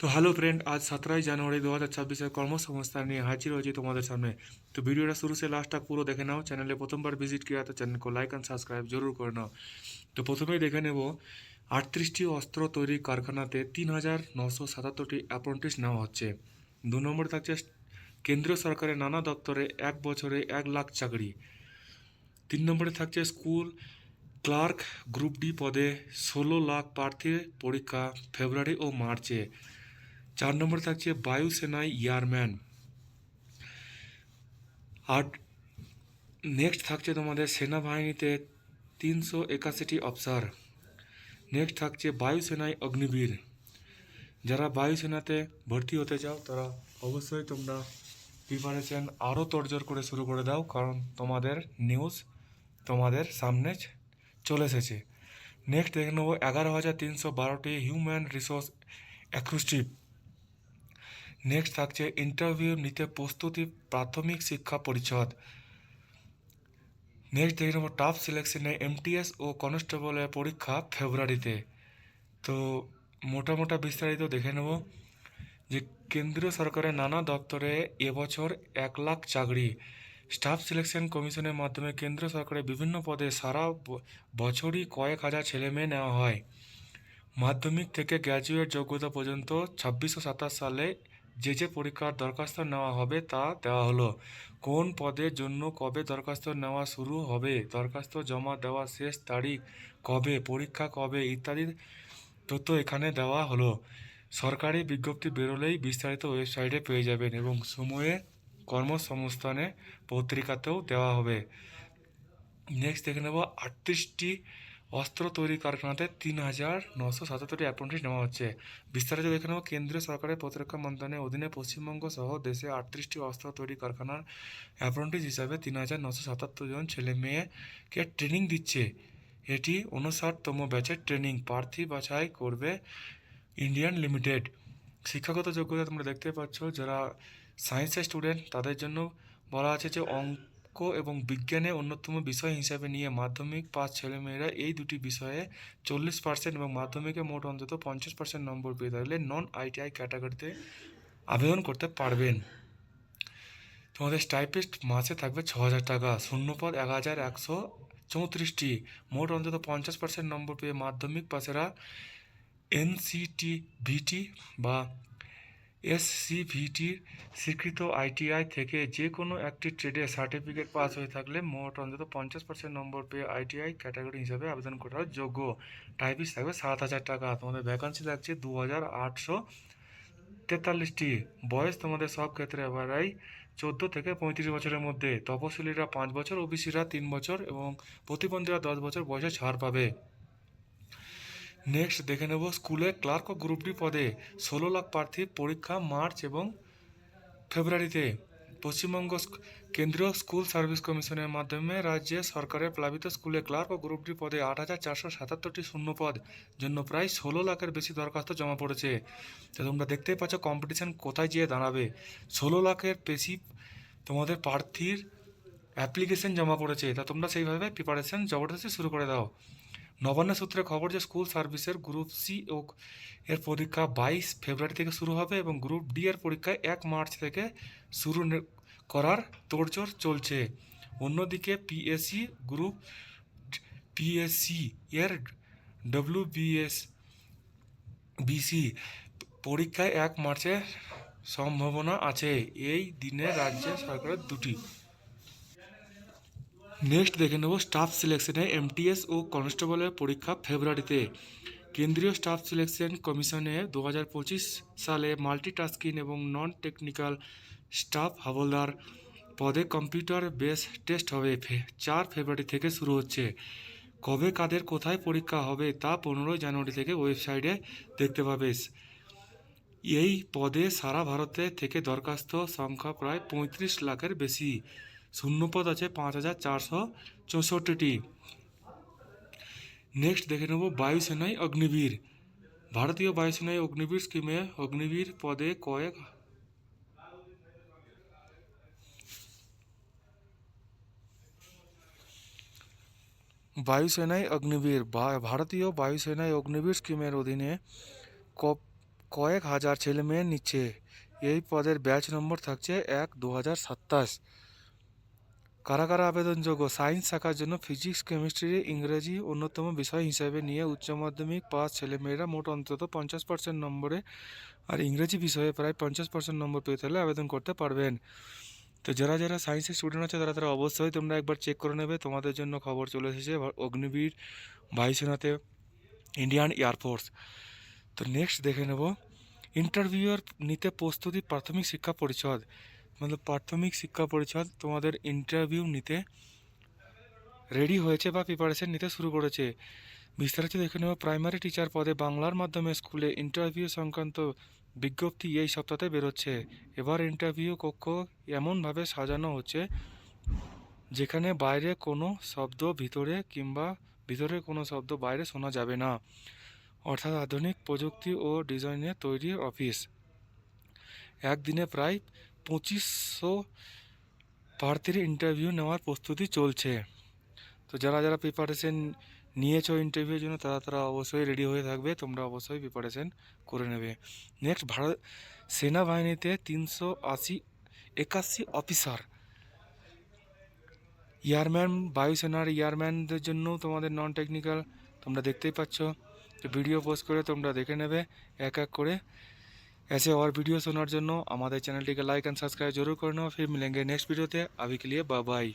তো hello friend, आज 17 जनवरी 2026 কর্মসংস্থান নিয়ে হাজির হয়েছি তোমাদের সামনে। তো ভিডিওটা শুরু से लास्ट तक পুরো দেখে নাও। চ্যানেলে প্রথমবার ভিজিট किया तो চ্যানেল को লাইক অ্যান্ড সাবস্ক্রাইব জরুর করে নাও। তো প্রথমেই দেখে নেব 38টি অস্ত্র তৈরি কারখানাতে 3,977টি অ্যাপ্রেন্টিস নেওয়া হচ্ছে। 2 নম্বরে থাকছে কেন্দ্রীয় সরকারের নানা দপ্তরে 1 বছরে 1 লাখ চাকরি। 3 নম্বরে থাকছে স্কুল ক্লার্ক গ্রুপ ডি পদে 16 লাখ প্রার্থীর পরীক্ষা ফেব্রুয়ারি ও মার্চে। 4 নম্বরে থাকছে বায়ুসেনায় ইয়ারম্যান। আর নেক্সট থাকছে তোমাদের সেনাবাহিনীতে 381টি অফিসার। নেক্সট থাকছে বায়ুসেনায় অগ্নিবীর। যারা বায়ুসেনাতে ভর্তি হতে চাও তারা অবশ্যই তোমরা প্রিপারেশন আরও তোড়জোড় করে শুরু করে দাও, কারণ তোমাদের নিউজ তোমাদের সামনে চলে এসেছে। নেক্সট দেখে নেবো 11,312টি হিউম্যান রিসোর্স অ্যাক্রোস্টিভ। নেক্সট থাকছে ইন্টারভিউ নিতে প্রস্তুতি প্রাথমিক শিক্ষা পরিষদ। নেক্সট দেখে নেবো টাফ সিলেকশনে এমটিএস ও কনস্টেবলের পরীক্ষা ফেব্রুয়ারিতে। তো মোটামোটা বিস্তারিত দেখে নেব যে কেন্দ্রীয় সরকারের নানা দপ্তরে এবছর 1 লাখ চাকরি। স্টাফ সিলেকশন কমিশনের মাধ্যমে কেন্দ্র সরকারের বিভিন্ন পদে সারা বছরই কয়েক হাজার ছেলেমেয়ে নেওয়া হয়। মাধ্যমিক থেকে গ্র্যাজুয়েট যোগ্যতা পর্যন্ত 2627 সালে যে পরীক্ষার দরখাস্ত নেওয়া হবে তা দেওয়া হলো। কোন পদের জন্য কবে দরখাস্ত নেওয়া শুরু হবে, দরখাস্ত জমা দেওয়ার শেষ তারিখ কবে, পরীক্ষা কবে ইত্যাদি তথ্য এখানে দেওয়া হলো। সরকারি বিজ্ঞপ্তি বেরোলেই বিস্তারিত ওয়েবসাইটে পেয়ে যাবেন এবং সময়ে কর্মসংস্থানে পত্রিকাতেও দেওয়া হবে। নেক্সট দেখে নেব 38টি অস্ত্র তৈরি কারখানাতে 3,977টি অ্যাপ্রেন্টিস নেওয়া হচ্ছে। বিস্তারিত দেখে নেব কেন্দ্রীয় সরকারের প্রতিরক্ষা মন্ত্রণালয়ের অধীনে পশ্চিমবঙ্গ সহ দেশে 38টি অস্ত্র তৈরি কারখানার অ্যাপ্রেন্টিস হিসাবে 3,977 জন ছেলে মেয়েকে ট্রেনিং দিচ্ছে। এটি 59তম ব্যাচের ট্রেনিং প্রার্থী বাছাই করবে ইন্ডিয়ান লিমিটেড। শিক্ষাগত যোগ্যতা তোমরা দেখতে পাচ্ছ, যারা সায়েন্সের স্টুডেন্ট তাদের জন্য বলা আছে যে অঙ্ক এবং বিজ্ঞানে অন্যতম বিষয় হিসাবে নিয়ে মাধ্যমিক পাস ছেলেমেয়েরা এই দুটি বিষয়ে 40% এবং মাধ্যমিকে মোট অন্তত 50% নম্বর পেয়ে থাকলে নন আইটিআই ক্যাটাগরিতে আবেদন করতে পারবেন। তোমাদের স্টাইপেন্ড মাসে থাকবে 6,000 টাকা। শূন্যপদ 1,134টি। মোট অন্তত 50% নম্বর পেয়ে মাধ্যমিক পাশেরা এনসিটিভিটি বা এসসিভিটির স্বীকৃত আইটিআই থেকে যে কোনো একটি ট্রেডে সার্টিফিকেট পাস হয়ে থাকলে মোট অন্তত 50% নম্বর পেয়ে আইটিআই ক্যাটাগরি হিসাবে আবেদন করার যোগ্য। টাইপিস থাকবে 7,000 টাকা। তোমাদের ভ্যাকান্সি থাকছে 2,843টি। বয়স তোমাদের সব ক্ষেত্রে এবারাই 14 থেকে 35 বছরের মধ্যে। তপশিলীরা 5 বছর, ওবিসিরা 3 বছর এবং প্রতিবন্ধীরা 10 বছর বয়সে ছাড় পাবে। নেক্সট দেখে নেব স্কুলে ক্লার্ক ও গ্রুপ ডি পদে 16 লাখ প্রার্থী পরীক্ষা মার্চ এবং ফেব্রুয়ারিতে। পশ্চিমবঙ্গ কেন্দ্রীয় স্কুল সার্ভিস কমিশনের মাধ্যমে রাজ্যে সরকারের প্লাবিত স্কুলে ক্লার্ক ও গ্রুপ ডি পদে 8,477টি শূন্যপদ জন্য প্রায় 16 লাখের বেশি দরখাস্ত জমা পড়েছে। তো তোমরা দেখতেই পাচ্ছ কম্পিটিশন কোথায় গিয়ে দাঁড়াবে। 16 লাখের বেশি তোমাদের প্রার্থীর অ্যাপ্লিকেশন জমা পড়েছে। তা তোমরা সেইভাবে প্রিপারেশন জবরদস্তি শুরু করে দাও। নবান্ন সূত্রে খবর যে স্কুল সার্ভিসের গ্রুপ সি ও এর পরীক্ষা 22 ফেব্রুয়ারি থেকে শুরু হবে এবং গ্রুপ ডি এর পরীক্ষা 1 মার্চ থেকে শুরু করার তোড়জোড় চলছে। অন্যদিকে পিএসসি এর ডব্লিউবিএস বিসি পরীক্ষায় 1 মার্চের সম্ভাবনা আছে। এই দিনে রাজ্য সরকারের দুটি। নেক্সট দেখে নেব স্টাফ সিলেকশনে এমটিএস ও কনস্টেবলের পরীক্ষা ফেব্রুয়ারিতে। কেন্দ্রীয় স্টাফ সিলেকশন কমিশনে 2025 সালে মাল্টিটাস্কিং এবং নন টেকনিক্যাল স্টাফ হাবলদার পদে কম্পিউটার বেস টেস্ট হবে। 4 ফেব্রুয়ারি থেকে শুরু হচ্ছে। কবে কাদের কোথায় পরীক্ষা হবে তা 15 জানুয়ারি থেকে ওয়েবসাইটে দেখতে পাবে। এই পদে সারা ভারতে থেকে দরখাস্ত সংখ্যা প্রায় 35 লাখের বেশি। শূন্যপদ আছে 5,464টি। নেক্সট দেখে নেব বায়ুসেনায় অগ্নিবীর। ভারতীয় বায়ুসেনায় অগ্নিবীর স্কিমে অগ্নিবীর পদে ভারতীয় বায়ুসেনায় অগ্নিবীর স্কিমের অধীনে কয়েক হাজার ছেলে মেয়ে নিচ্ছে। এই পদের ব্যাচ নম্বর থাকছে 1/2027। কারা কারা আবেদনযোগ্য? সায়েন্স শাখার জন্য ফিজিক্স, কেমিস্ট্রি, ইংরেজি অন্যতম বিষয় হিসাবে নিয়ে উচ্চ মাধ্যমিক পাস ছেলেমেয়েরা মোট অন্তত 50% নম্বরে আর ইংরেজি বিষয়ে প্রায় 50% নম্বর পেতে হলে আবেদন করতে পারবেন। তো যারা যারা সায়েন্সের স্টুডেন্ট আছে তারা তারা অবশ্যই তোমরা একবার চেক করে নেবে। তোমাদের জন্য খবর চলে এসেছে অগ্নিবীর, বায়ুসেনাতে, ইন্ডিয়ান এয়ারফোর্স। তো নেক্সট দেখে নেব ইন্টারভিউর নিতে প্রস্তুতি প্রাথমিক শিক্ষা পরিষদ। প্রাথমিক শিক্ষা পরিষদ তোমাদের ইন্টারভিউ নিতে রেডি হয়েছে বা প্রিপারেশন নিতে শুরু করেছে। বিস্তারিত দেখে নেব প্রাইমারি টিচার পদে বাংলার মাধ্যমে স্কুলে ইন্টারভিউ সংক্রান্ত বিজ্ঞপ্তি এই সপ্তাহে বেরোচ্ছে। এবার ইন্টারভিউ কক্ষ এমনভাবে সাজানো হচ্ছে যেখানে বাইরে কোনো শব্দ ভিতরে কিংবা ভিতরে কোনো শব্দ বাইরে শোনা যাবে না, অর্থাৎ আধুনিক প্রযুক্তি ও ডিজাইনে তৈরি অফিস। একদিনে প্রায় 2500 প্রার্থীর ইন্টারভিউ নেওয়ার প্রস্তুতি চলছে। তো যারা যারা প্রিপারেশন নিয়েছো ইন্টারভিউর জন্য তারা তারা অবশ্যই রেডি হয়ে থাকবে, তোমরা অবশ্যই প্রিপারেশন করে নেবে। নেক্সট ভারত সেনাবাহিনীতে 381 অফিসার, এয়ারম্যান, বায়ুসেনার এয়ারম্যানদের জন্য তোমাদের নন টেকনিক্যাল তোমরা দেখতেই পাচ্ছ। তো ভিডিও পোস্ট করে তোমরা দেখে নেবে এক এক করে। ऐसे और वीडियो सुनने जন্য আমাদের চ্যানেলটিকে লাইক एंड सब्सक्राइब जरूर कर लो। फिर मिलेंगे नेक्स्ट वीडियो ते। अभी के लिए बाय बाय।